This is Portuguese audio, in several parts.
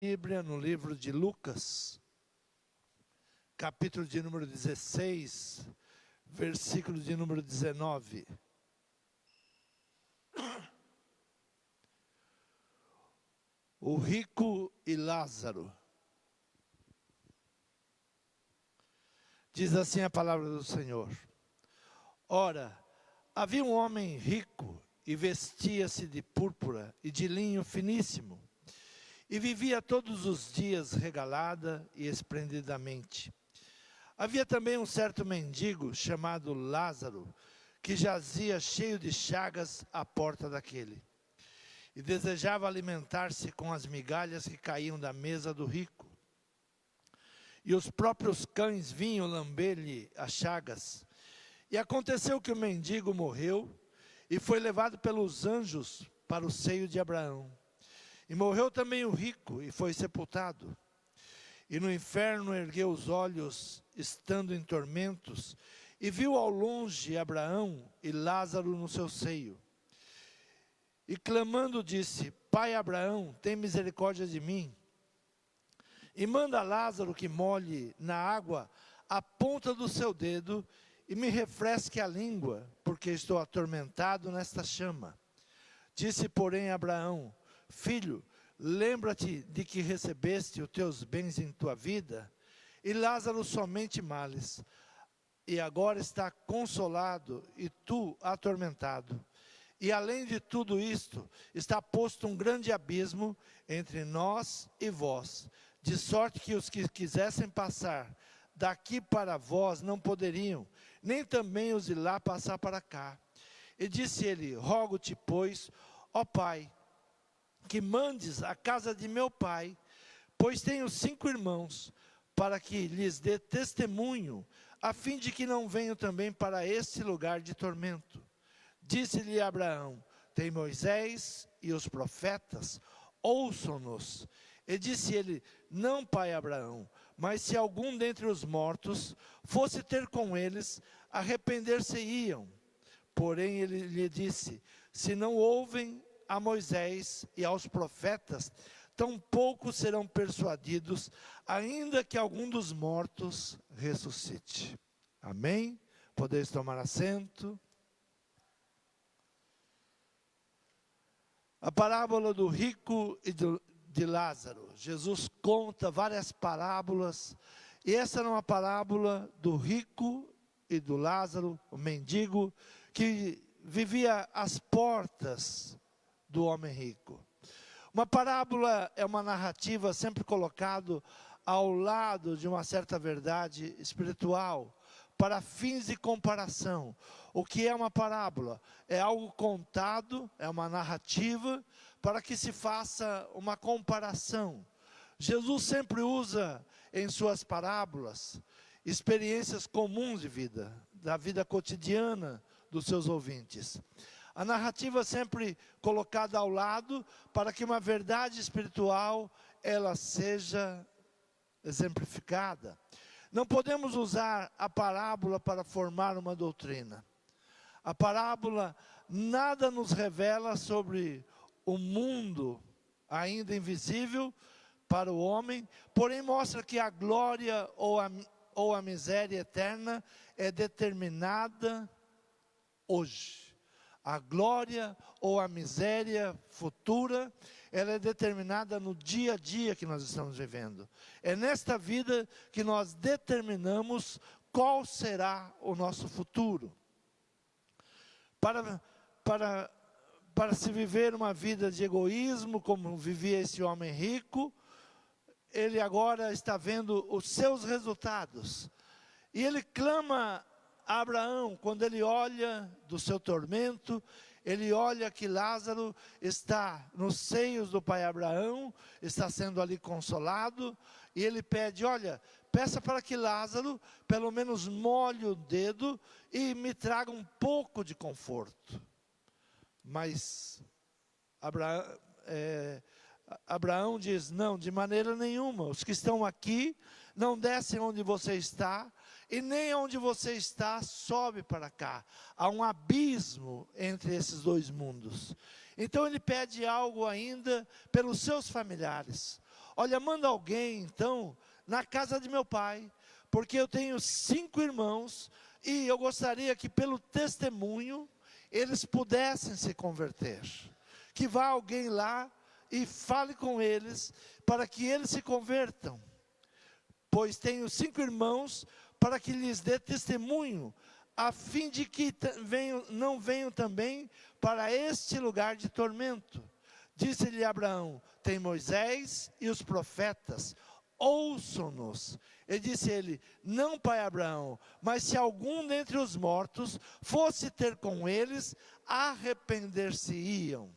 Bíblia no livro de Lucas, capítulo de número 16, versículo de número 19. O rico e Lázaro. Diz assim a palavra do Senhor. Ora, havia um homem rico e vestia-se de púrpura e de linho finíssimo, e vivia todos os dias regalada e esplendidamente. Havia também um certo mendigo chamado Lázaro, que jazia cheio de chagas à porta daquele, e desejava alimentar-se com as migalhas que caíam da mesa do rico. E os próprios cães vinham lamber-lhe as chagas. E aconteceu que o mendigo morreu e foi levado pelos anjos para o seio de Abraão. E morreu também o rico e foi sepultado. E no inferno ergueu os olhos, estando em tormentos, e viu ao longe Abraão e Lázaro no seu seio. E clamando disse: Pai Abraão, tem misericórdia de mim, e manda Lázaro que molhe na água a ponta do seu dedo, e me refresque a língua, porque estou atormentado nesta chama. Disse, porém, Abraão: Filho, lembra-te de que recebeste os teus bens em tua vida, e Lázaro somente males, e agora está consolado, e tu atormentado. E além de tudo isto, está posto um grande abismo entre nós e vós, de sorte que os que quisessem passar daqui para vós não poderiam, nem também os de lá passar para cá. E disse ele: Rogo-te, pois, ó Pai, que mandes a casa de meu pai, pois tenho 5 irmãos, para que lhes dê testemunho, a fim de que não venham também para este lugar de tormento. Disse-lhe Abraão: Tem Moisés e os profetas, ouçam-nos. E disse ele: Não, pai Abraão, mas se algum dentre os mortos fosse ter com eles, arrepender-se-iam. Porém ele lhe disse: Se não ouvem a Moisés e aos profetas, tampouco serão persuadidos, ainda que algum dos mortos ressuscite. Amém? Podeis tomar assento. A parábola do rico e de Lázaro. Jesus conta várias parábolas, e essa era uma parábola do rico e do Lázaro, o mendigo, que vivia às portas do homem rico. Uma parábola é uma narrativa sempre colocada ao lado de uma certa verdade espiritual, para fins de comparação. O que é uma parábola? É algo contado, é uma narrativa, para que se faça uma comparação. Jesus sempre usa em suas parábolas experiências comuns de vida, da vida cotidiana dos seus ouvintes. A narrativa sempre colocada ao lado para que uma verdade espiritual ela seja exemplificada. Não podemos usar a parábola para formar uma doutrina. A parábola nada nos revela sobre o mundo ainda invisível para o homem, porém mostra que a glória ou a miséria eterna é determinada hoje. A glória ou a miséria futura, ela é determinada no dia a dia que nós estamos vivendo. É nesta vida que nós determinamos qual será o nosso futuro. Para se viver uma vida de egoísmo, como vivia esse homem rico, ele agora está vendo os seus resultados. E ele clama a Abraão, quando ele olha do seu tormento, ele olha que Lázaro está nos seios do pai Abraão, está sendo ali consolado, e ele pede: olha, peça para que Lázaro pelo menos molhe o dedo e me traga um pouco de conforto. Mas Abraão diz: não, de maneira nenhuma, os que estão aqui não descem onde você está, e nem onde você está sobe para cá. Há um abismo entre esses dois mundos. Então ele pede algo ainda pelos seus familiares. Olha, manda alguém, então, na casa de meu pai, porque eu tenho 5 irmãos, e eu gostaria que pelo testemunho, eles pudessem se converter. Que vá alguém lá e fale com eles, para que eles se convertam. Pois tenho 5 irmãos, para que lhes dê testemunho, a fim de que não venham também para este lugar de tormento. Disse-lhe Abraão: tem Moisés e os profetas, ouçam-nos. E disse ele: não, pai Abraão, mas se algum dentre os mortos fosse ter com eles, arrepender-se-iam.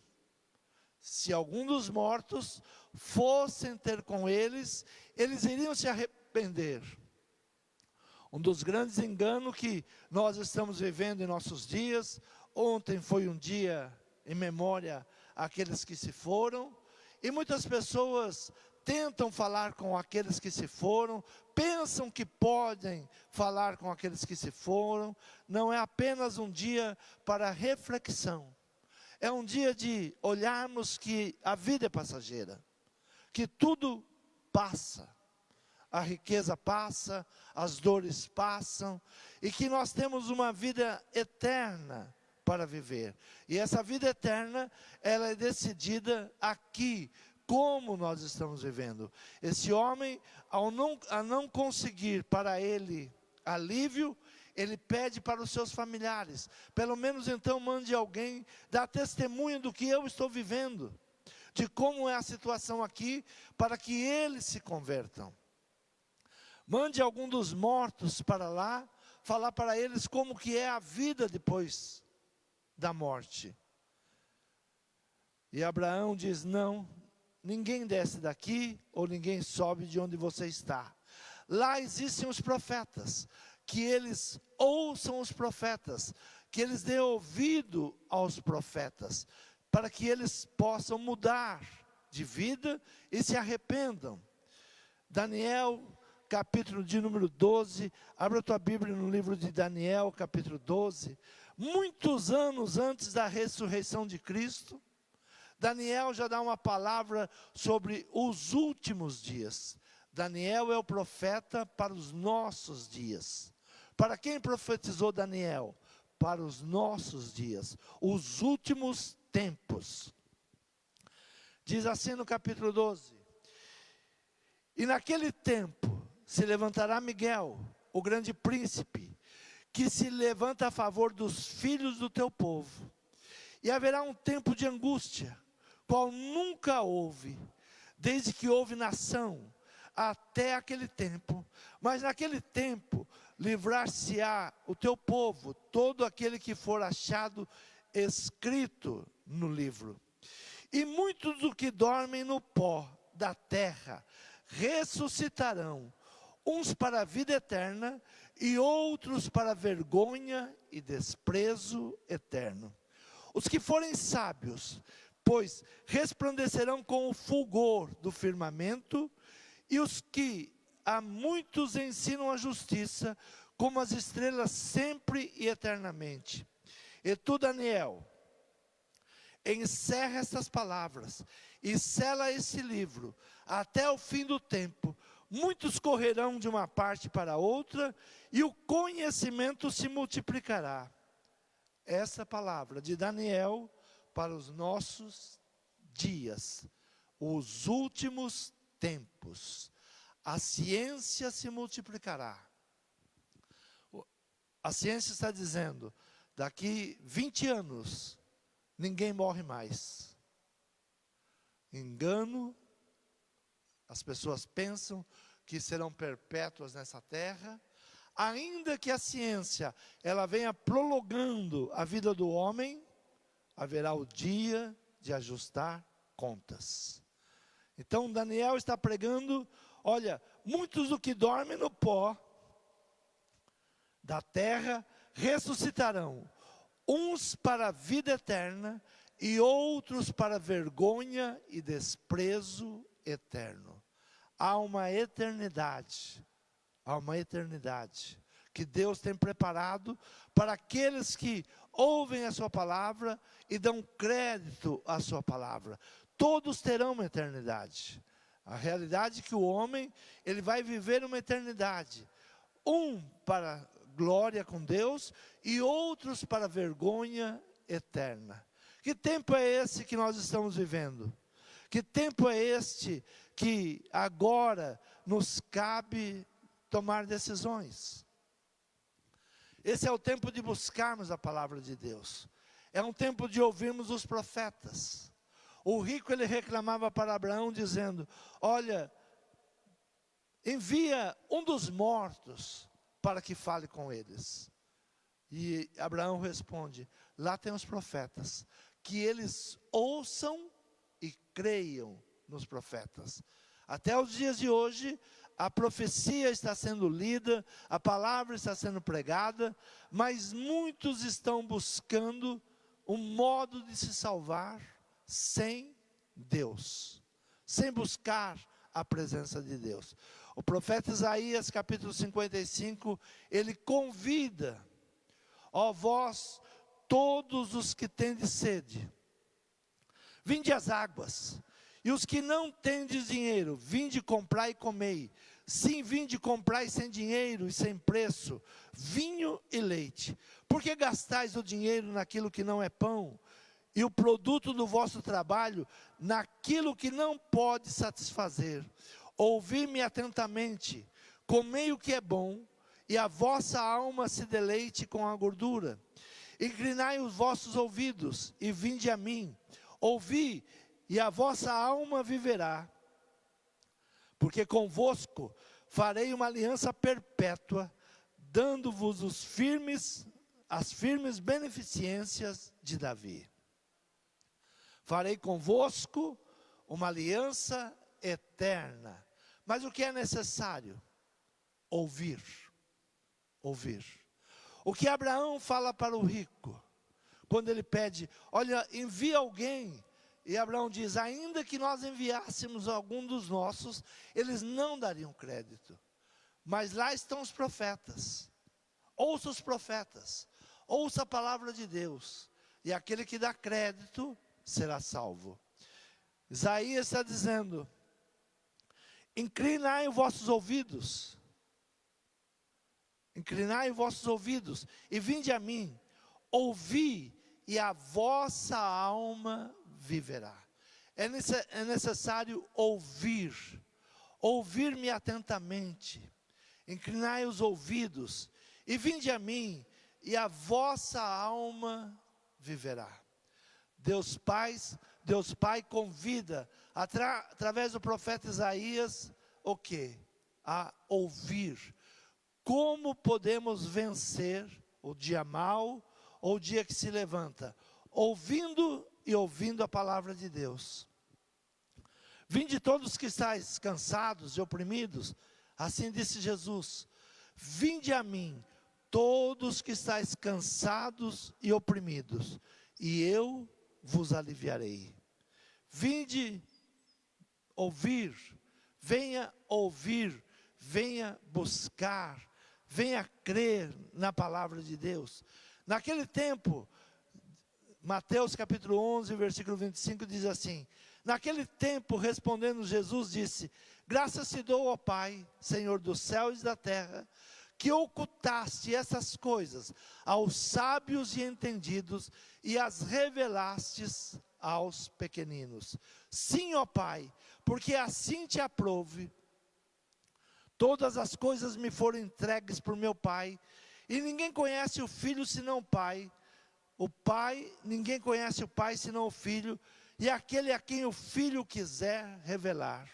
Se algum dos mortos fossem ter com eles, eles iriam se arrepender. Um dos grandes enganos que nós estamos vivendo em nossos dias. Ontem foi um dia em memória àqueles que se foram, e muitas pessoas tentam falar com aqueles que se foram, pensam que podem falar com aqueles que se foram. Não é apenas um dia para reflexão, é um dia de olharmos que a vida é passageira, que tudo passa. A riqueza passa, as dores passam, e que nós temos uma vida eterna para viver. E essa vida eterna, ela é decidida aqui, como nós estamos vivendo. Esse homem, a não conseguir para ele alívio, ele pede para os seus familiares: pelo menos então mande alguém dar testemunho do que eu estou vivendo, de como é a situação aqui, para que eles se convertam. Mande algum dos mortos para lá, falar para eles como que é a vida depois da morte. E Abraão diz: não, ninguém desce daqui, ou ninguém sobe de onde você está. Lá existem os profetas, que eles ouçam os profetas, que eles dêem ouvido aos profetas, para que eles possam mudar de vida e se arrependam. Daniel, capítulo de número 12, abra a tua Bíblia no livro de Daniel, capítulo 12. Muitos anos antes da ressurreição de Cristo, Daniel já dá uma palavra sobre os últimos dias. Daniel é o profeta para os nossos dias. Para quem profetizou Daniel? Para os nossos dias, os últimos tempos. Diz assim no capítulo 12: e naquele tempo se levantará Miguel, o grande príncipe, que se levanta a favor dos filhos do teu povo. E haverá um tempo de angústia, qual nunca houve, desde que houve nação, até aquele tempo. Mas naquele tempo, livrar-se-á o teu povo, todo aquele que for achado escrito no livro. E muitos do que dormem no pó da terra ressuscitarão, uns para a vida eterna, e outros para vergonha e desprezo eterno. Os que forem sábios, pois resplandecerão com o fulgor do firmamento, e os que a muitos ensinam a justiça, como as estrelas sempre e eternamente. E tu, Daniel, encerra estas palavras, e sela esse livro, até o fim do tempo. Muitos correrão de uma parte para outra, e o conhecimento se multiplicará. Essa palavra de Daniel para os nossos dias, os últimos tempos. A ciência se multiplicará. A ciência está dizendo, daqui 20 anos, ninguém morre mais. Engano, as pessoas pensam que serão perpétuas nessa terra. Ainda que a ciência, ela venha prolongando a vida do homem, haverá o dia de ajustar contas. Então Daniel está pregando, olha, muitos do que dormem no pó da terra ressuscitarão, uns para a vida eterna, e outros para vergonha e desprezo eterno. Há uma eternidade que Deus tem preparado para aqueles que ouvem a sua palavra e dão crédito à sua palavra. Todos terão uma eternidade. A realidade é que o homem, ele vai viver uma eternidade. Um para glória com Deus e outros para vergonha eterna. Que tempo é esse que nós estamos vivendo? Que tempo é este que agora nos cabe tomar decisões? Esse é o tempo de buscarmos a palavra de Deus. É um tempo de ouvirmos os profetas. O rico, ele reclamava para Abraão dizendo: olha, envia um dos mortos para que fale com eles. E Abraão responde: lá tem os profetas, que eles ouçam e creiam nos profetas. Até os dias de hoje, a profecia está sendo lida, a palavra está sendo pregada, mas muitos estão buscando um modo de se salvar sem Deus, sem buscar a presença de Deus. O profeta Isaías, capítulo 55, ele convida: ó vós, todos os que tendes sede, vinde às águas, e os que não tendes dinheiro, vinde comprar e comei. Sim, vinde comprar sem dinheiro e sem preço, vinho e leite. Porque gastais o dinheiro naquilo que não é pão, e o produto do vosso trabalho naquilo que não pode satisfazer? Ouvi-me atentamente, comei o que é bom, e a vossa alma se deleite com a gordura. Inclinai os vossos ouvidos, e vinde a mim. Ouvi, e a vossa alma viverá. Porque convosco farei uma aliança perpétua, dando-vos as firmes beneficências de Davi. Farei convosco uma aliança eterna. Mas o que é necessário? Ouvir. Ouvir. O que Abraão fala para o rico, quando ele pede: olha, envia alguém. E Abraão diz: ainda que nós enviássemos algum dos nossos, eles não dariam crédito. Mas lá estão os profetas. Ouça os profetas. Ouça a palavra de Deus. E aquele que dá crédito será salvo. Isaías está dizendo: inclinai os vossos ouvidos. Inclinai os vossos ouvidos e vinde a mim. Ouvi, e a vossa alma viverá. É necessário ouvir. Ouvir-me atentamente. Inclinai os ouvidos e vinde a mim, e a vossa alma viverá. Deus Pai convida, através do profeta Isaías, o quê? A ouvir. Como podemos vencer o dia mau ou o dia que se levanta? Ouvindo e ouvindo a palavra de Deus. Vinde todos que estáis cansados e oprimidos, assim disse Jesus: vinde a mim, todos que estáis cansados e oprimidos, e eu vos aliviarei. Vinde ouvir, venha buscar, venha crer na palavra de Deus. Naquele tempo, Mateus capítulo 11, versículo 25 diz assim: naquele tempo, respondendo Jesus, disse: graças te dou, ó Pai, Senhor dos céus e da terra, que ocultaste essas coisas aos sábios e entendidos e as revelastes aos pequeninos. Sim, ó Pai, porque assim te aprouve. Todas as coisas me foram entregues por meu Pai, e ninguém conhece o Filho senão o Pai. Ninguém conhece o Pai senão o Filho, e aquele a quem o Filho quiser revelar.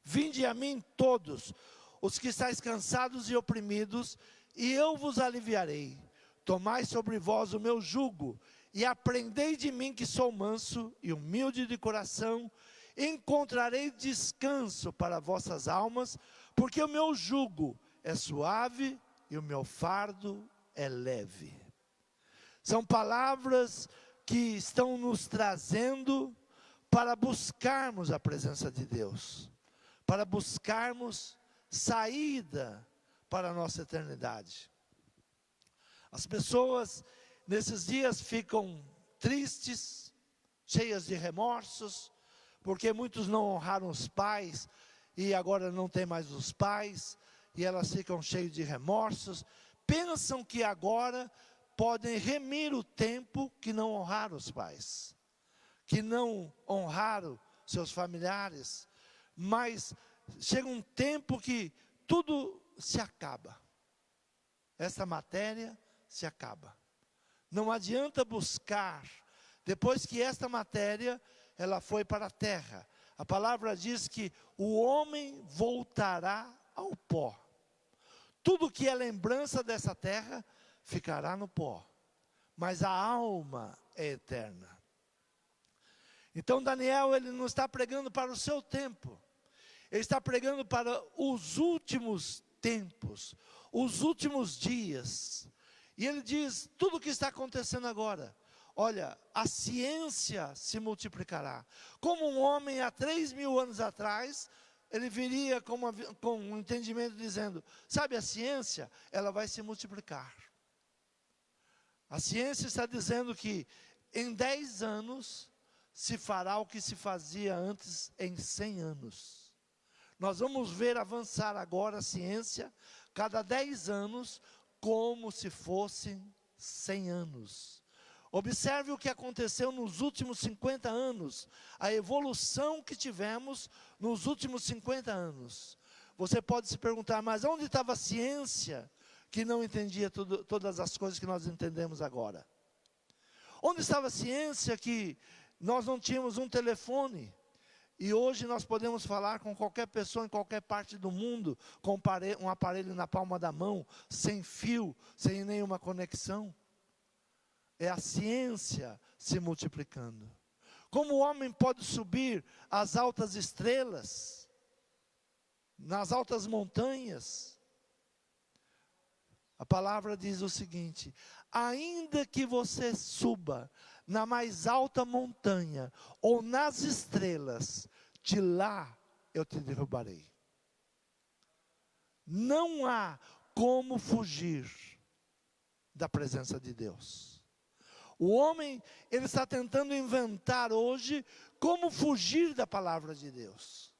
Vinde a mim todos os que estáis cansados e oprimidos, e eu vos aliviarei. Tomai sobre vós o meu jugo, e aprendei de mim, que sou manso e humilde de coração. Encontrarei descanso para vossas almas, porque o meu jugo é suave e o meu fardo é leve. São palavras que estão nos trazendo para buscarmos a presença de Deus, para buscarmos saída para a nossa eternidade. As pessoas nesses dias ficam tristes, cheias de remorsos, porque muitos não honraram os pais, e agora não tem mais os pais, e elas ficam cheias de remorsos, pensam que agora podem remir o tempo que não honraram os pais, que não honraram seus familiares, mas chega um tempo que tudo se acaba, essa matéria se acaba, não adianta buscar, depois que esta matéria, ela foi para a terra, a palavra diz que o homem voltará ao pó, tudo que é lembrança dessa terra, ficará no pó, mas a alma é eterna. Então Daniel, ele não está pregando para o seu tempo, ele está pregando para os últimos tempos, os últimos dias, e ele diz, tudo o que está acontecendo agora, olha, a ciência se multiplicará, como um homem há 3.000 anos atrás, ele viria com um entendimento dizendo, sabe a ciência, ela vai se multiplicar, a ciência está dizendo que em 10 anos, se fará o que se fazia antes em 100 anos. Nós vamos ver avançar agora a ciência, cada 10 anos, como se fossem 100 anos. Observe o que aconteceu nos últimos 50 anos, a evolução que tivemos nos últimos 50 anos. Você pode se perguntar, mas onde estava a ciência que não entendia todas as coisas que nós entendemos agora? Onde estava a ciência que nós não tínhamos um telefone, e hoje nós podemos falar com qualquer pessoa em qualquer parte do mundo, com um aparelho na palma da mão, sem fio, sem nenhuma conexão? É a ciência se multiplicando. Como o homem pode subir às altas estrelas, nas altas montanhas? A palavra diz o seguinte, ainda que você suba na mais alta montanha, ou nas estrelas, de lá eu te derrubarei. Não há como fugir da presença de Deus. O homem, ele está tentando inventar hoje, como fugir da palavra de Deus.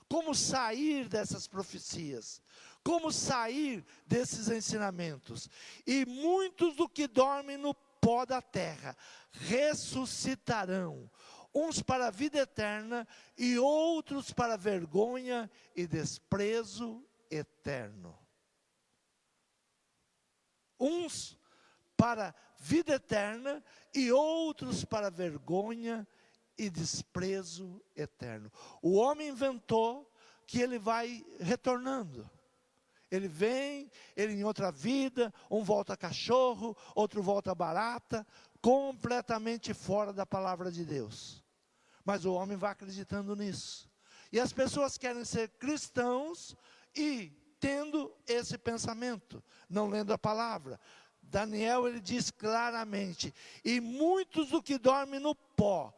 Como sair dessas profecias. Como sair desses ensinamentos. E muitos do que dormem no pó da terra ressuscitarão, uns para a vida eterna e outros para vergonha e desprezo eterno. Uns para vida eterna e outros para vergonha e desprezo eterno. O homem inventou que ele vai retornando. Ele vem, ele em outra vida, um volta cachorro, outro volta barata, completamente fora da palavra de Deus. Mas o homem vai acreditando nisso. E as pessoas querem ser cristãos e tendo esse pensamento, não lendo a palavra. Daniel, ele diz claramente, e muitos do que dormem no pó,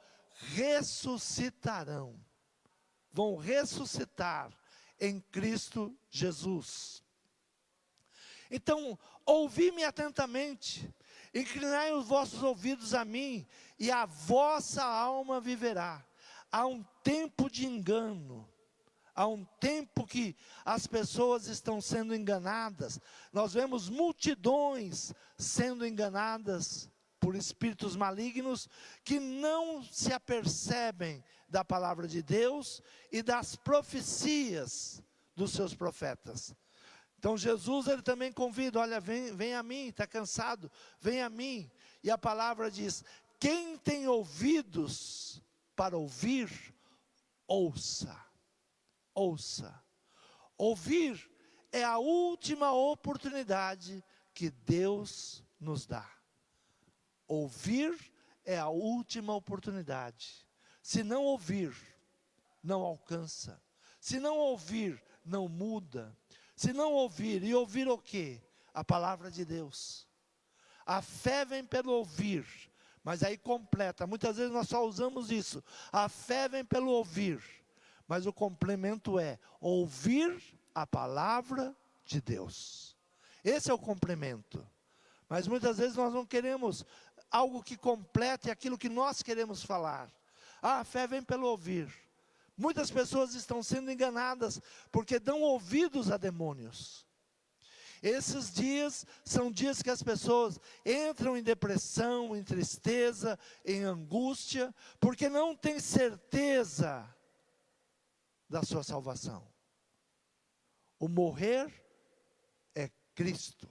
ressuscitarão. Vão ressuscitar em Cristo Jesus. Então, ouvi-me atentamente, inclinai os vossos ouvidos a mim, e a vossa alma viverá. Há um tempo de engano, há um tempo que as pessoas estão sendo enganadas, nós vemos multidões sendo enganadas por espíritos malignos, que não se apercebem da palavra de Deus e das profecias dos seus profetas. Então Jesus, ele também convida, olha, vem a mim, está cansado, vem a mim. E a palavra diz, quem tem ouvidos para ouvir, ouça. Ouça. Ouvir é a última oportunidade que Deus nos dá. Ouvir é a última oportunidade. Se não ouvir, não alcança. Se não ouvir, não muda. Se não ouvir, e ouvir o quê? A palavra de Deus. A fé vem pelo ouvir, mas aí completa. Muitas vezes nós só usamos isso. A fé vem pelo ouvir, mas o complemento é ouvir a palavra de Deus. Esse é o complemento. Mas muitas vezes nós não queremos algo que complete aquilo que nós queremos falar. A fé vem pelo ouvir, Muitas pessoas estão sendo enganadas porque dão ouvidos a demônios. Esses dias são dias que as pessoas entram em depressão, em tristeza, em angústia, porque não têm certeza da sua salvação. O morrer é Cristo.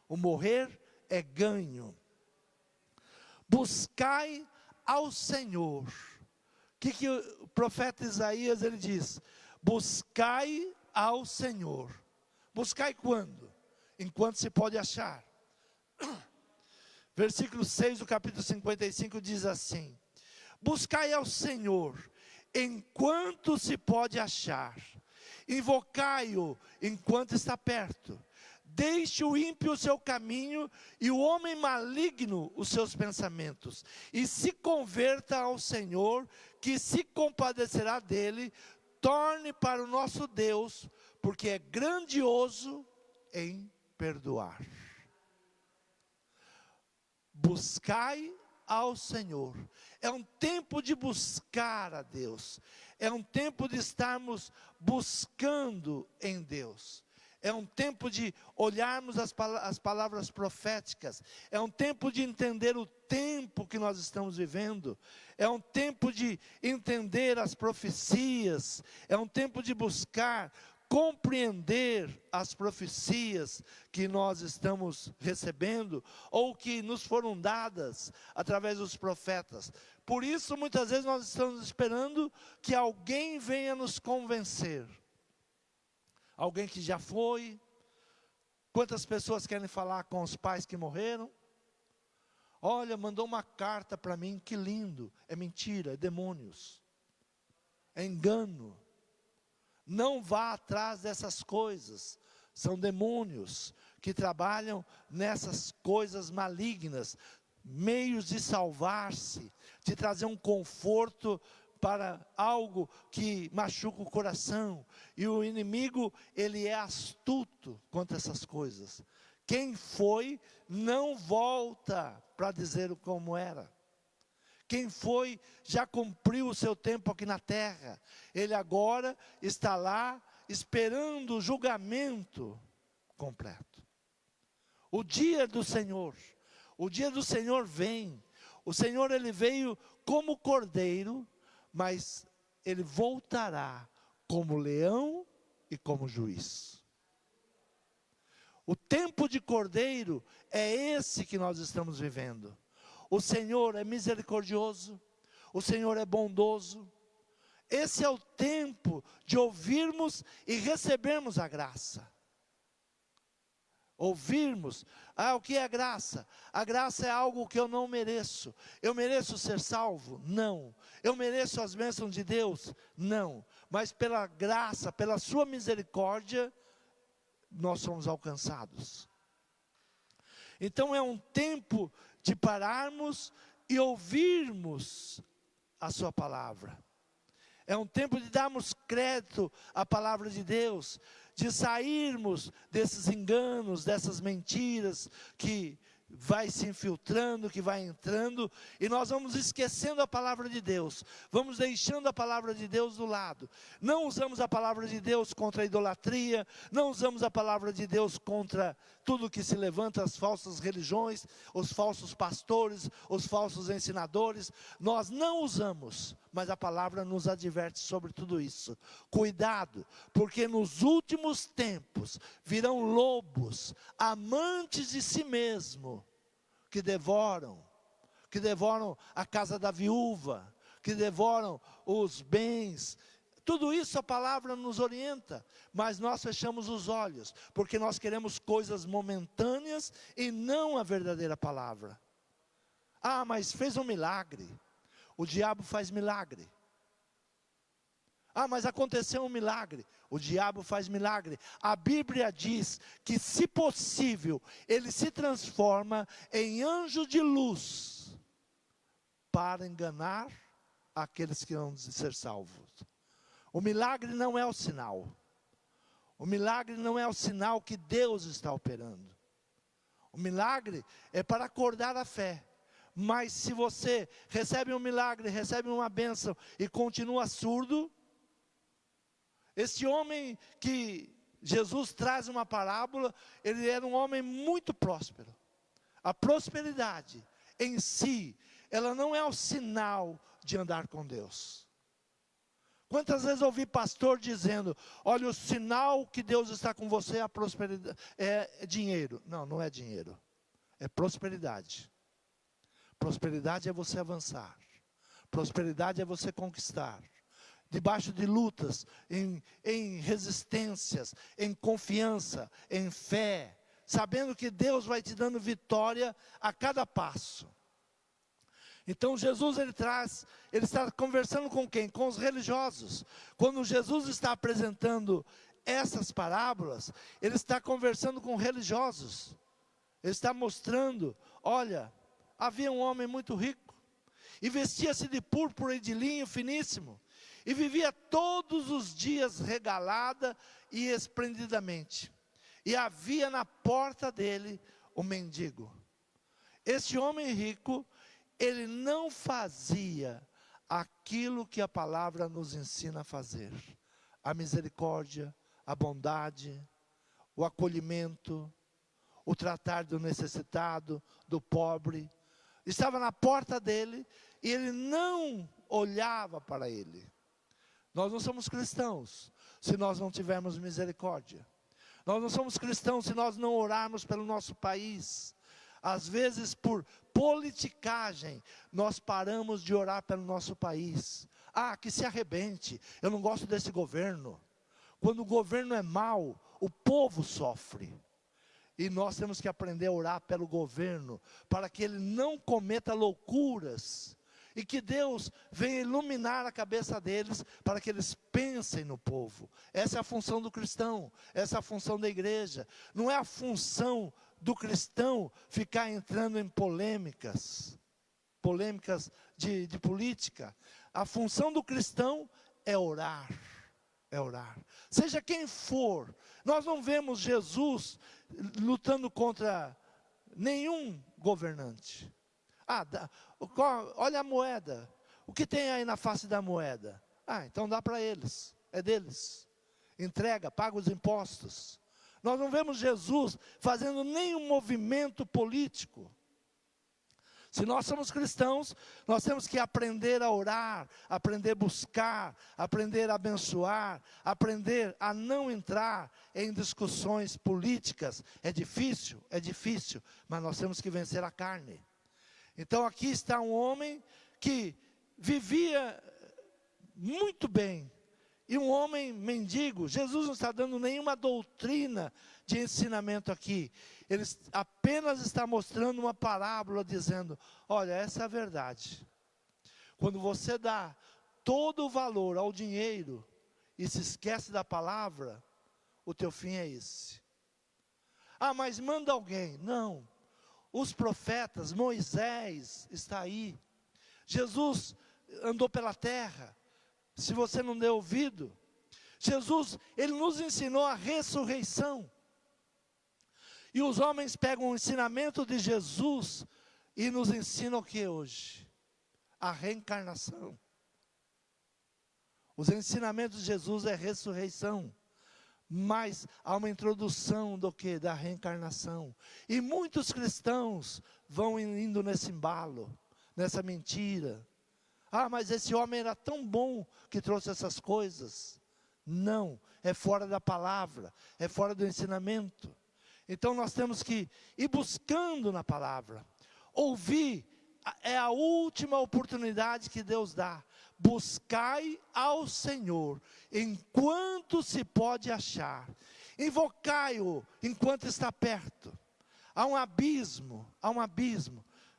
O morrer é ganho. Buscai ao Senhor. O que o profeta Isaías ele diz? Buscai ao Senhor. Buscai quando? Enquanto se pode achar. Versículo 6 do capítulo 55 diz assim: buscai ao Senhor enquanto se pode achar. Invocai-o enquanto está perto. Deixe o ímpio o seu caminho e o homem maligno os seus pensamentos. E se converta ao Senhor, que se compadecerá dele. Torne para o nosso Deus, porque é grandioso em perdoar. Buscai ao Senhor. É um tempo de buscar a Deus. É um tempo de estarmos buscando em Deus. É um tempo de olharmos as palavras proféticas. É um tempo de entender o tempo que nós estamos vivendo. É um tempo de entender as profecias. É um tempo de buscar compreender as profecias que nós estamos recebendo, ou que nos foram dadas através dos profetas. Por isso, muitas vezes nós estamos esperando que alguém venha nos convencer. Alguém que já foi. Quantas pessoas querem falar com os pais que morreram? Olha, mandou uma carta para mim, que lindo. É mentira, é demônios. É engano. Não vá atrás dessas coisas. São demônios que trabalham nessas coisas malignas. Meios de salvar-se, de trazer um conforto para algo que machuca o coração. E o inimigo, ele é astuto contra essas coisas. Quem foi, não volta para dizer como era. Quem foi, já cumpriu o seu tempo aqui na terra. Ele agora está lá, esperando o julgamento completo. O dia do Senhor vem. O Senhor, ele veio como cordeiro, mas ele voltará como leão e como juiz. O tempo de cordeiro é esse que nós estamos vivendo. O Senhor é misericordioso, o Senhor é bondoso. Esse é o tempo de ouvirmos e recebermos a graça. Ouvirmos, o que é graça? A graça é algo que eu não mereço. Eu mereço ser salvo? Não. Eu mereço as bênçãos de Deus? Não. Mas pela graça, pela sua misericórdia, nós somos alcançados. Então é um tempo de pararmos e ouvirmos a sua palavra. É um tempo de darmos crédito à palavra de Deus, de sairmos desses enganos, dessas mentiras que vai se infiltrando, que vai entrando, e nós vamos esquecendo a palavra de Deus, vamos deixando a palavra de Deus do lado. Não usamos a palavra de Deus contra a idolatria, não usamos a palavra de Deus contra tudo que se levanta, as falsas religiões, os falsos pastores, os falsos ensinadores. Nós não usamos, mas a palavra nos adverte sobre tudo isso. Cuidado, porque nos últimos tempos virão lobos, amantes de si mesmo, que devoram a casa da viúva, que devoram os bens. Tudo isso a palavra nos orienta, mas nós fechamos os olhos, porque nós queremos coisas momentâneas e não a verdadeira palavra. Mas fez um milagre. O diabo faz milagre. Mas aconteceu um milagre. O diabo faz milagre. A Bíblia diz que, se possível, ele se transforma em anjo de luz para enganar aqueles que vão ser salvos. O milagre não é o sinal. O milagre não é o sinal que Deus está operando. O milagre é para acordar a fé. Mas se você recebe um milagre, recebe uma bênção e continua surdo, Este homem que Jesus traz uma parábola, ele era um homem muito próspero. A prosperidade em si, ela não é o sinal de andar com Deus. Quantas vezes eu ouvi pastor dizendo, olha, o sinal que Deus está com você é a prosperidade, é dinheiro. Não, não é dinheiro, é prosperidade. Prosperidade é você avançar. Prosperidade é você conquistar. Debaixo de lutas, em resistências, em confiança, em fé, sabendo que Deus vai te dando vitória a cada passo. Então Jesus ele está conversando com quem? Com os religiosos. Quando Jesus está apresentando essas parábolas, ele está conversando com religiosos. Ele está mostrando, olha, havia um homem muito rico, e vestia-se de púrpura e de linho finíssimo, e vivia todos os dias regalada e esplendidamente. E havia na porta dele um mendigo. Este homem rico, ele não fazia aquilo que a palavra nos ensina a fazer. A misericórdia, a bondade, o acolhimento, o tratar do necessitado, do pobre. Estava na porta dele e ele não olhava para ele. Nós não somos cristãos se nós não tivermos misericórdia. Nós não somos cristãos se nós não orarmos pelo nosso país. Às vezes, por politicagem, nós paramos de orar pelo nosso país. Ah, que se arrebente, eu não gosto desse governo. Quando o governo é mau, o povo sofre. E nós temos que aprender a orar pelo governo, para que ele não cometa loucuras. E que Deus venha iluminar a cabeça deles, para que eles pensem no povo. Essa é a função do cristão, essa é a função da igreja. Não é a função do cristão ficar entrando em polêmicas de política. A função do cristão é orar, seja quem for. Nós não vemos Jesus lutando contra nenhum governante. Olha a moeda, o que tem aí na face da moeda? Então dá para eles, é deles. Entrega, paga os impostos. Nós não vemos Jesus fazendo nenhum movimento político. Se nós somos cristãos, nós temos que aprender a orar, aprender a buscar, aprender a abençoar, aprender a não entrar em discussões políticas. É difícil, mas nós temos que vencer a carne. Então aqui está um homem que vivia muito bem, e um homem mendigo. Jesus não está dando nenhuma doutrina de ensinamento aqui. Ele apenas está mostrando uma parábola, dizendo, olha, essa é a verdade. Quando você dá todo o valor ao dinheiro, e se esquece da palavra, o teu fim é esse. Mas manda alguém. Não. Os profetas, Moisés está aí. Jesus andou pela terra. Se você não deu ouvido, Jesus, ele nos ensinou a ressurreição. E os homens pegam o ensinamento de Jesus e nos ensinam o que hoje? A reencarnação. Os ensinamentos de Jesus é ressurreição. Mas há uma introdução do que? Da reencarnação. E muitos cristãos vão indo nesse embalo, nessa mentira. Mas esse homem era tão bom que trouxe essas coisas. Não, é fora da palavra, é fora do ensinamento. Então nós temos que ir buscando na palavra. Ouvir é a última oportunidade que Deus dá. Buscai ao Senhor enquanto se pode achar. Invocai-o enquanto está perto. Há um abismo.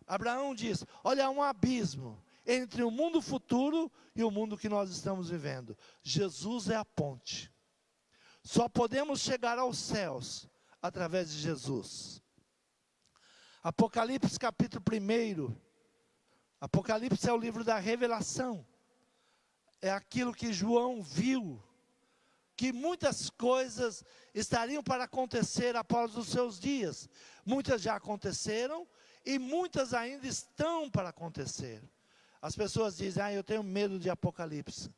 Abraão diz, olha, há um abismo entre o mundo futuro e o mundo que nós estamos vivendo. Jesus é a ponte. Só podemos chegar aos céus através de Jesus. Apocalipse capítulo 1. Apocalipse é o livro da revelação. É aquilo que João viu, que muitas coisas estariam para acontecer após os seus dias. Muitas já aconteceram e muitas ainda estão para acontecer. As pessoas dizem, eu tenho medo de Apocalipse.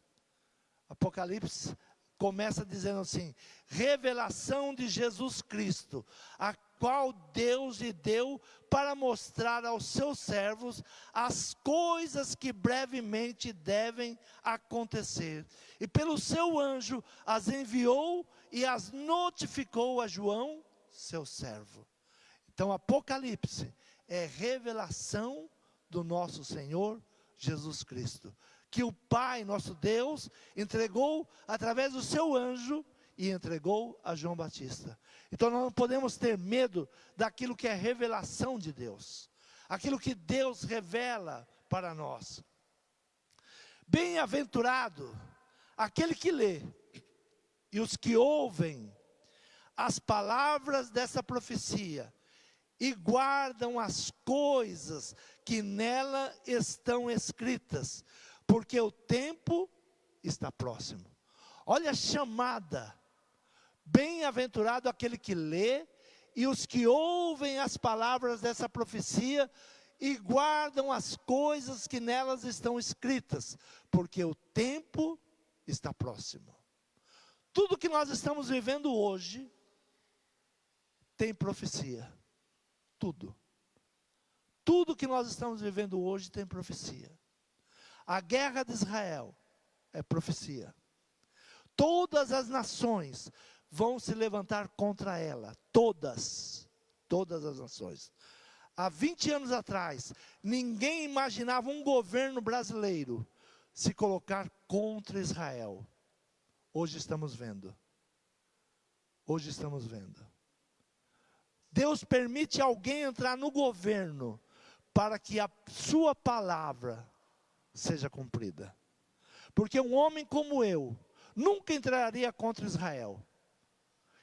Apocalipse começa dizendo assim: revelação de Jesus Cristo, a qual Deus lhe deu para mostrar aos seus servos as coisas que brevemente devem acontecer. E pelo seu anjo as enviou e as notificou a João, seu servo. Então, Apocalipse é revelação do nosso Senhor Jesus Cristo, que o Pai, nosso Deus, entregou através do seu anjo e entregou a João Batista. Então nós não podemos ter medo daquilo que é revelação de Deus, aquilo que Deus revela para nós. Bem-aventurado aquele que lê e os que ouvem as palavras dessa profecia e guardam as coisas que nela estão escritas, porque o tempo está próximo. Olha a chamada: bem-aventurado aquele que lê e os que ouvem as palavras dessa profecia e guardam as coisas que nelas estão escritas, porque o tempo está próximo. Tudo que nós estamos vivendo hoje tem profecia. Tudo. Tudo que nós estamos vivendo hoje tem profecia. A guerra de Israel é profecia. Todas as nações vão se levantar contra ela. Todas as nações. Há 20 anos atrás, ninguém imaginava um governo brasileiro se colocar contra Israel. Hoje estamos vendo. Hoje estamos vendo. Deus permite alguém entrar no governo para que a sua palavra seja cumprida. Porque um homem como eu nunca entraria contra Israel.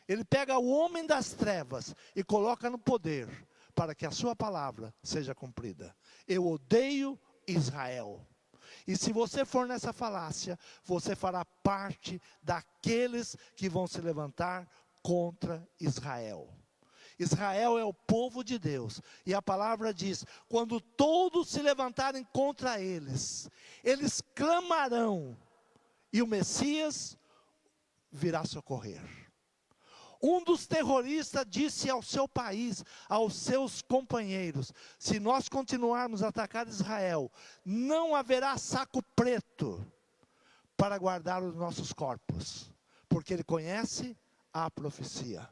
Ele pega o homem das trevas e coloca no poder para que a sua palavra seja cumprida. Eu odeio Israel. E se você for nessa falácia, você fará parte daqueles que vão se levantar contra Israel. Israel é o povo de Deus, e a palavra diz: quando todos se levantarem contra eles, eles clamarão, e o Messias virá socorrer. Um dos terroristas disse ao seu país, aos seus companheiros: se nós continuarmos a atacar Israel, não haverá saco preto para guardar os nossos corpos, porque ele conhece a profecia.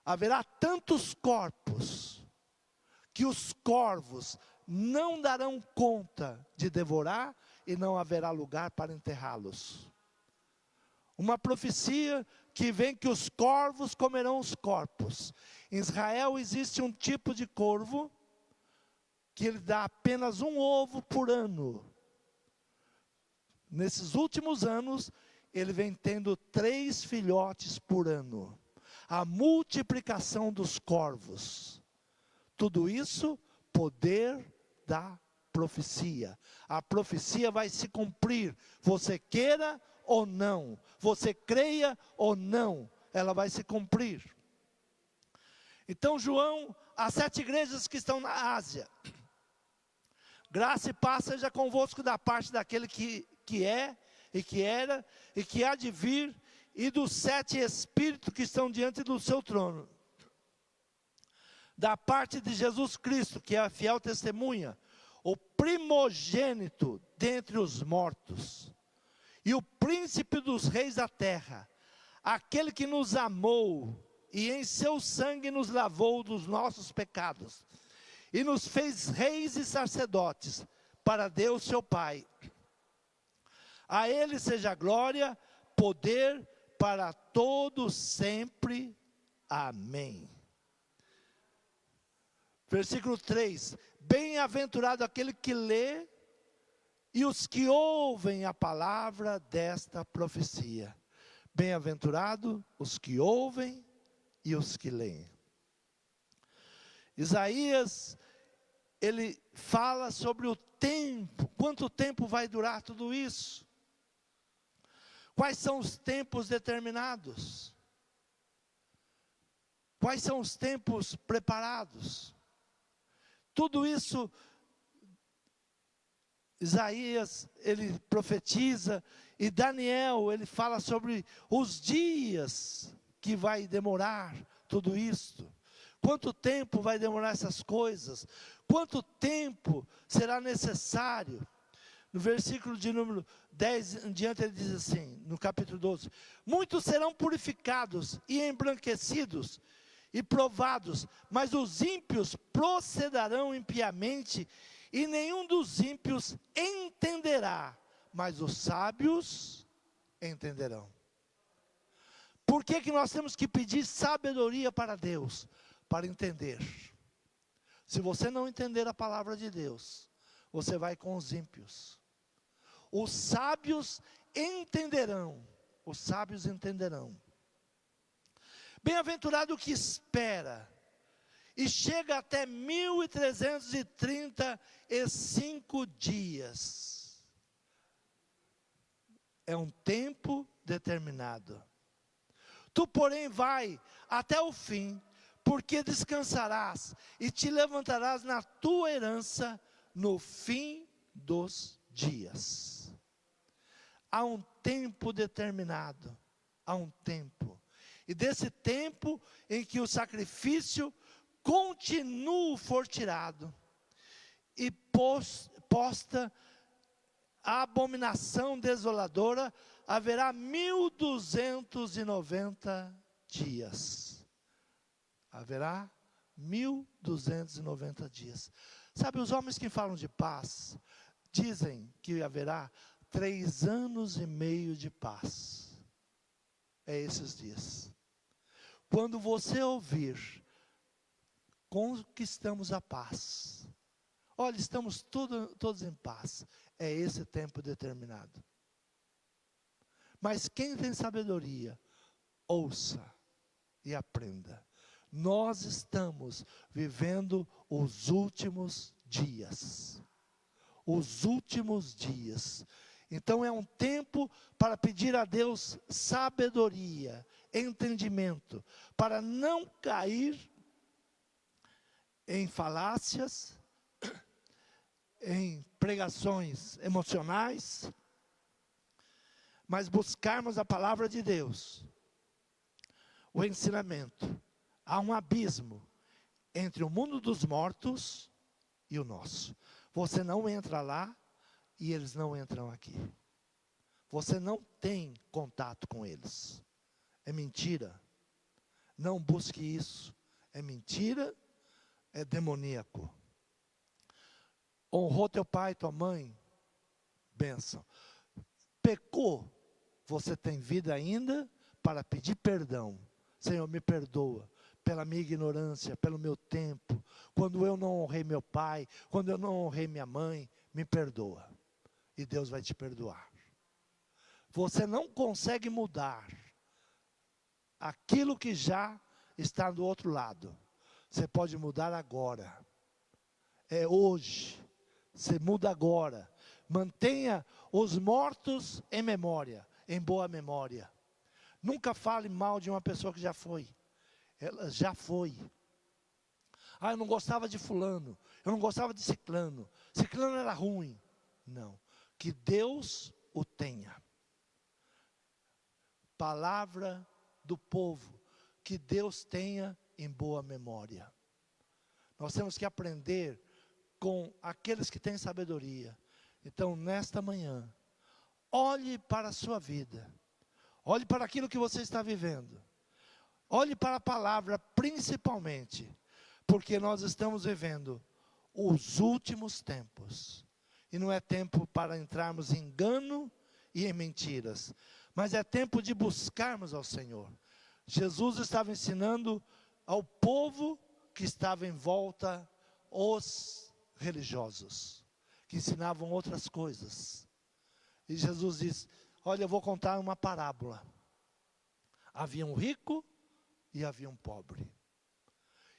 Haverá tantos corpos que os corvos não darão conta de devorar e não haverá lugar para enterrá-los. Uma profecia que vem que os corvos comerão os corpos. Em Israel existe um tipo de corvo que ele dá apenas um ovo por ano. Nesses últimos anos, ele vem tendo 3 filhotes por ano. A multiplicação dos corvos. Tudo isso, poder da profecia. A profecia vai se cumprir, você queira ou não, você creia ou não, ela vai se cumprir. Então João, as 7 igrejas que estão na Ásia: graça e paz seja convosco da parte daquele que é, e que era, e que há de vir, e dos 7 espíritos que estão diante do seu trono. Da parte de Jesus Cristo, que é a fiel testemunha, o primogênito dentre os mortos, e o príncipe dos reis da terra, aquele que nos amou, e em seu sangue nos lavou dos nossos pecados, e nos fez reis e sacerdotes, para Deus seu Pai. A ele seja glória, poder, para todos sempre. Amém. Versículo 3. Bem-aventurado aquele que lê e os que ouvem a palavra desta profecia. Bem-aventurado os que ouvem e os que leem. Isaías, ele fala sobre o tempo, quanto tempo vai durar tudo isso? Quais são os tempos determinados? Quais são os tempos preparados? Tudo isso Isaías, ele profetiza, e Daniel, ele fala sobre os dias que vai demorar tudo isso. Quanto tempo vai demorar essas coisas? Quanto tempo será necessário? No versículo de número 10 em diante, ele diz assim, no capítulo 12: muitos serão purificados e embranquecidos e provados, mas os ímpios procederão impiamente, e nenhum dos ímpios entenderá, mas os sábios entenderão. Por que que nós temos que pedir sabedoria para Deus? Para entender. Se você não entender a palavra de Deus, você vai com os ímpios. Os sábios entenderão. Os sábios entenderão. Bem-aventurado o que espera e chega até 1335 dias. É um tempo determinado. Tu, porém, vai até o fim, porque descansarás e te levantarás na tua herança no fim dos dias. Há um tempo determinado, há um tempo. E desse tempo em que o sacrifício continua for tirado, e posta a abominação desoladora, haverá 1290 dias. Haverá 1290 dias. Sabe, os homens que falam de paz, dizem que haverá 3 anos e meio de paz. É esses dias. Quando você ouvir, conquistamos a paz. Olha, estamos todos em paz. É esse tempo determinado. Mas quem tem sabedoria, ouça e aprenda. Nós estamos vivendo os últimos dias. Os últimos dias. Então é um tempo para pedir a Deus sabedoria, entendimento, para não cair em falácias, em pregações emocionais, mas buscarmos a palavra de Deus, o ensinamento. Há um abismo entre o mundo dos mortos e o nosso. Você não entra lá e eles não entram aqui. Você não tem contato com eles. É mentira. Não busque isso. É mentira, é demoníaco. Honrou teu pai e tua mãe, bênção. Pecou, você tem vida ainda para pedir perdão. Senhor, me perdoa pela minha ignorância, pelo meu tempo, quando eu não honrei meu pai, quando eu não honrei minha mãe, me perdoa. E Deus vai te perdoar. Você não consegue mudar aquilo que já está do outro lado. Você pode mudar agora. É hoje. Você muda agora. Mantenha os mortos em memória, em boa memória. Nunca fale mal de uma pessoa que já foi. Ela já foi. Ah, eu não gostava de fulano. Eu não gostava de ciclano. Ciclano era ruim. Não. Que Deus o tenha. Palavra do povo. Que Deus tenha em boa memória. Nós temos que aprender com aqueles que têm sabedoria. Então, nesta manhã, olhe para a sua vida. Olhe para aquilo que você está vivendo. Olhe para a palavra, principalmente, porque nós estamos vivendo os últimos tempos. E não é tempo para entrarmos em engano e em mentiras, mas é tempo de buscarmos ao Senhor. Jesus estava ensinando ao povo que estava em volta, os religiosos, que ensinavam outras coisas. E Jesus disse: olha, eu vou contar uma parábola. Havia um rico e havia um pobre.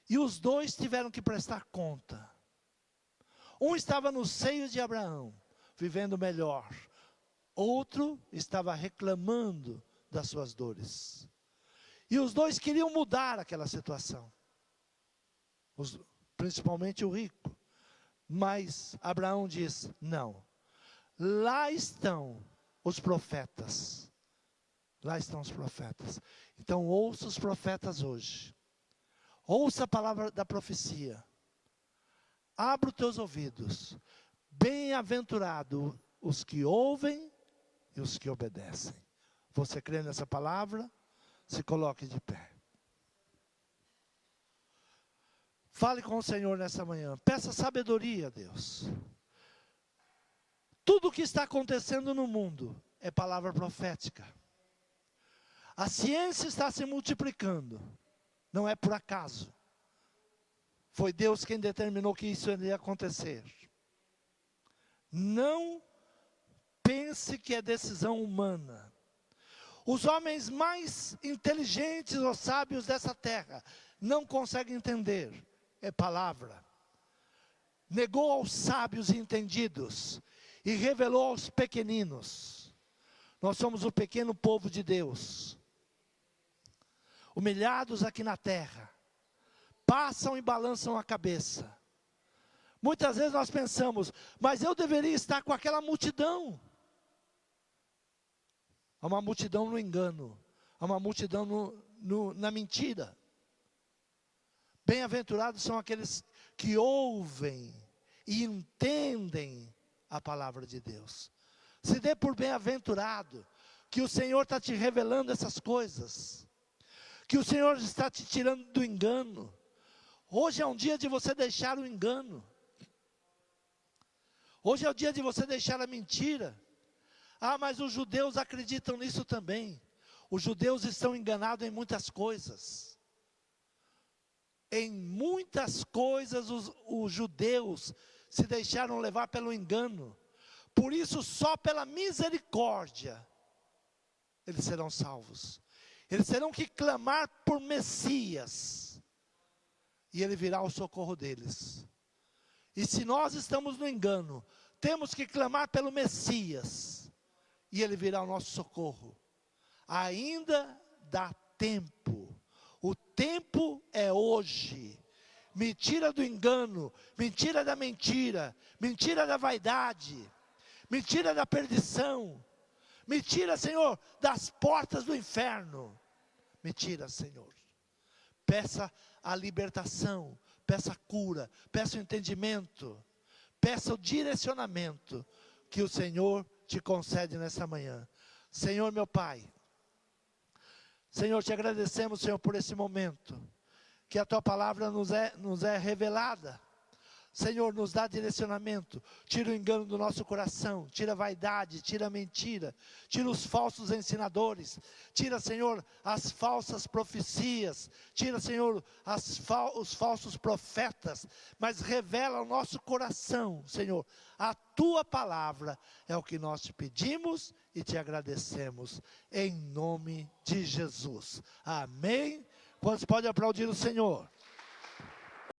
E os dois tiveram que prestar conta. Um estava no seio de Abraão, vivendo melhor. Outro estava reclamando das suas dores. E os dois queriam mudar aquela situação. Principalmente o rico. Mas Abraão diz: não, lá estão os profetas. Lá estão os profetas. Então ouça os profetas hoje. Ouça a palavra da profecia. Abra os teus ouvidos. Bem-aventurado os que ouvem e os que obedecem. Você crê nessa palavra? Se coloque de pé. Fale com o Senhor nessa manhã. Peça sabedoria a Deus. Tudo o que está acontecendo no mundo é palavra profética. A ciência está se multiplicando. Não é por acaso. Foi Deus quem determinou que isso iria acontecer. Não pense que é decisão humana. Os homens mais inteligentes ou sábios dessa terra não conseguem entender. É palavra. Negou aos sábios e entendidos e revelou aos pequeninos. Nós somos o pequeno povo de Deus. Humilhados aqui na terra, passam e balançam a cabeça. Muitas vezes nós pensamos, mas eu deveria estar com aquela multidão. Há uma multidão no engano, há uma multidão na mentira. Bem-aventurados são aqueles que ouvem e entendem a palavra de Deus. Se dê por bem-aventurado, que o Senhor está te revelando essas coisas. Que o Senhor está te tirando do engano. Hoje é um dia de você deixar o engano. Hoje é o dia de você deixar a mentira. Ah, mas os judeus acreditam nisso também. Os judeus estão enganados em muitas coisas. Em muitas coisas os judeus se deixaram levar pelo engano. Por isso, só pela misericórdia, eles serão salvos. Eles terão que clamar por Messias, e Ele virá ao socorro deles. E se nós estamos no engano, temos que clamar pelo Messias, e Ele virá ao nosso socorro. Ainda dá tempo, o tempo é hoje. Me tira do engano, me tira da mentira, me tira da vaidade, me tira da perdição. Me tira, Senhor, das portas do inferno. Me tira, Senhor. Peça a libertação, peça a cura, peça o entendimento, peça o direcionamento que o Senhor te concede nessa manhã. Senhor, meu Pai, Senhor, te agradecemos, Senhor, por esse momento, que a Tua palavra nos é revelada. Senhor, nos dá direcionamento, tira o engano do nosso coração, tira a vaidade, tira a mentira, tira os falsos ensinadores, tira, Senhor, as falsas profecias, tira, Senhor, os falsos profetas, mas revela ao nosso coração, Senhor, a Tua palavra é o que nós te pedimos e te agradecemos, em nome de Jesus. Amém? Quantos podem aplaudir o Senhor?